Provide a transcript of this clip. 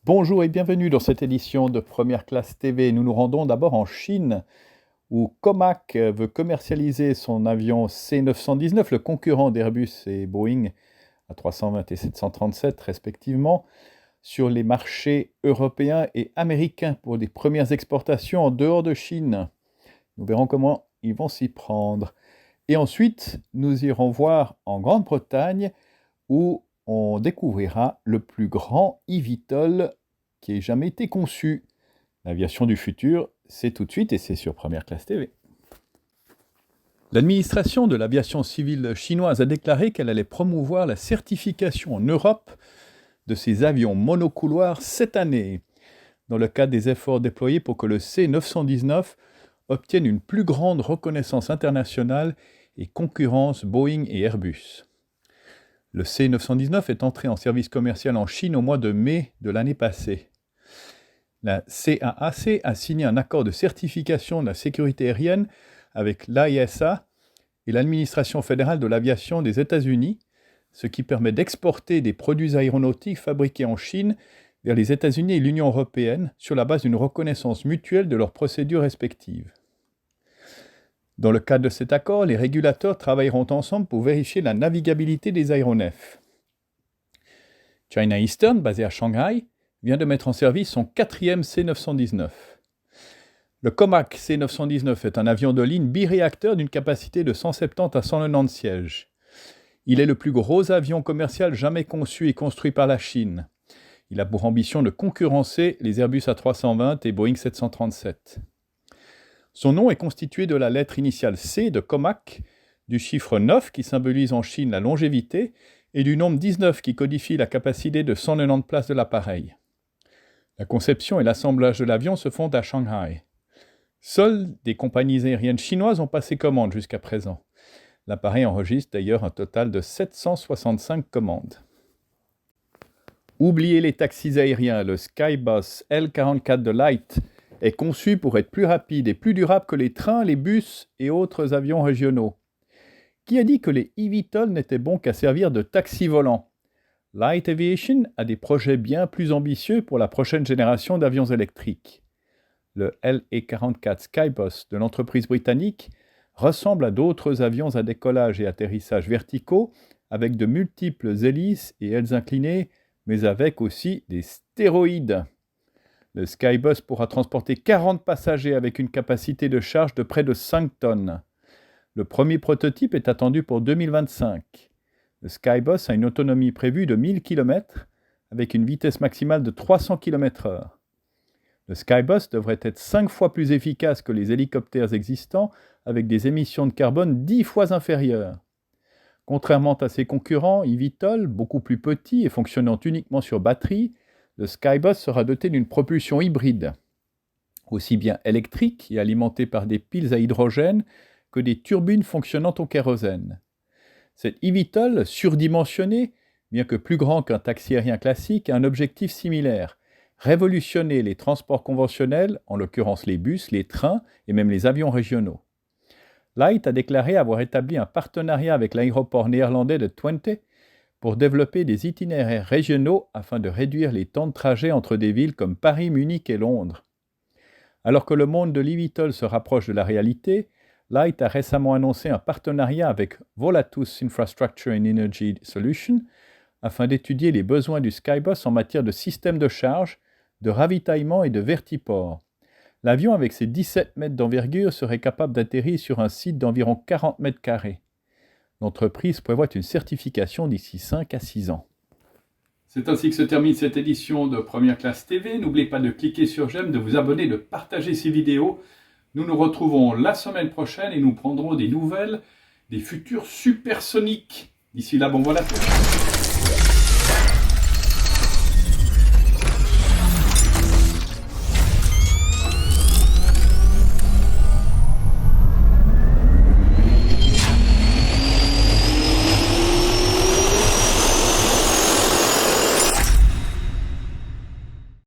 Bonjour et bienvenue dans cette édition de Première Classe TV. Nous nous rendons d'abord en Chine, où Comac veut commercialiser son avion C919, le concurrent d'Airbus et Boeing A320 et 737 respectivement, sur les marchés européens et américains pour des premières exportations en dehors de Chine. Nous verrons comment ils vont s'y prendre. Et ensuite, nous irons voir en Grande-Bretagne, où on découvrira le plus grand eVTOL qui ait jamais été conçu. L'aviation du futur, c'est tout de suite et c'est sur Première Classe TV. L'administration de l'aviation civile chinoise a déclaré qu'elle allait promouvoir la certification en Europe de ses avions monocouloirs cette année, dans le cadre des efforts déployés pour que le C919 obtienne une plus grande reconnaissance internationale et concurrence Boeing et Airbus. Le C919 est entré en service commercial en Chine au mois de mai de l'année passée. La CAAC a signé un accord de certification de la sécurité aérienne avec l'AESA et l'administration fédérale de l'aviation des États-Unis, ce qui permet d'exporter des produits aéronautiques fabriqués en Chine vers les États-Unis et l'Union européenne sur la base d'une reconnaissance mutuelle de leurs procédures respectives. Dans le cadre de cet accord, les régulateurs travailleront ensemble pour vérifier la navigabilité des aéronefs. China Eastern, basé à Shanghai, vient de mettre en service son 4e C919. Le Comac C919 est un avion de ligne biréacteur d'une capacité de 170 à 190 sièges. Il est le plus gros avion commercial jamais conçu et construit par la Chine. Il a pour ambition de concurrencer les Airbus A320 et Boeing 737. Son nom est constitué de la lettre initiale C de Comac, du chiffre 9 qui symbolise en Chine la longévité et du nombre 19 qui codifie la capacité de 190 places de l'appareil. La conception et l'assemblage de l'avion se font à Shanghai. Seules des compagnies aériennes chinoises ont passé commande jusqu'à présent. L'appareil enregistre d'ailleurs un total de 765 commandes. Oubliez les taxis aériens, le Skybus L44 de Light est conçu pour être plus rapide et plus durable que les trains, les bus et autres avions régionaux. Qui a dit que les eVTOL n'étaient bons qu'à servir de taxi volant ? Light Aviation a des projets bien plus ambitieux pour la prochaine génération d'avions électriques. Le LA-44 Skybus de l'entreprise britannique ressemble à d'autres avions à décollage et atterrissage verticaux avec de multiples hélices et ailes inclinées, mais avec aussi des stéroïdes. Le Skybus pourra transporter 40 passagers avec une capacité de charge de près de 5 tonnes. Le premier prototype est attendu pour 2025. Le Skybus a une autonomie prévue de 1000 km avec une vitesse maximale de 300 km/h. Le Skybus devrait être 5 fois plus efficace que les hélicoptères existants avec des émissions de carbone 10 fois inférieures. Contrairement à ses concurrents eVTOL, beaucoup plus petits et fonctionnant uniquement sur batterie, le Skybus sera doté d'une propulsion hybride, aussi bien électrique et alimentée par des piles à hydrogène que des turbines fonctionnant au kérosène. Cet eVTOL surdimensionné, bien que plus grand qu'un taxi aérien classique, a un objectif similaire, révolutionner les transports conventionnels, en l'occurrence les bus, les trains et même les avions régionaux. Light a déclaré avoir établi un partenariat avec l'aéroport néerlandais de Twente pour développer des itinéraires régionaux afin de réduire les temps de trajet entre des villes comme Paris, Munich et Londres. Alors que le monde de l'eVTOL se rapproche de la réalité, Light a récemment annoncé un partenariat avec Volatus Infrastructure and Energy Solutions afin d'étudier les besoins du Skybus en matière de système de charge, de ravitaillement et de vertiport. L'avion avec ses 17 mètres d'envergure serait capable d'atterrir sur un site d'environ 40 mètres carrés. L'entreprise prévoit une certification d'ici 5 à 6 ans. C'est ainsi que se termine cette édition de Première Classe TV. N'oubliez pas de cliquer sur j'aime, de vous abonner, de partager ces vidéos. Nous nous retrouvons la semaine prochaine et nous prendrons des nouvelles des futurs supersoniques. D'ici là, bon vol à tous.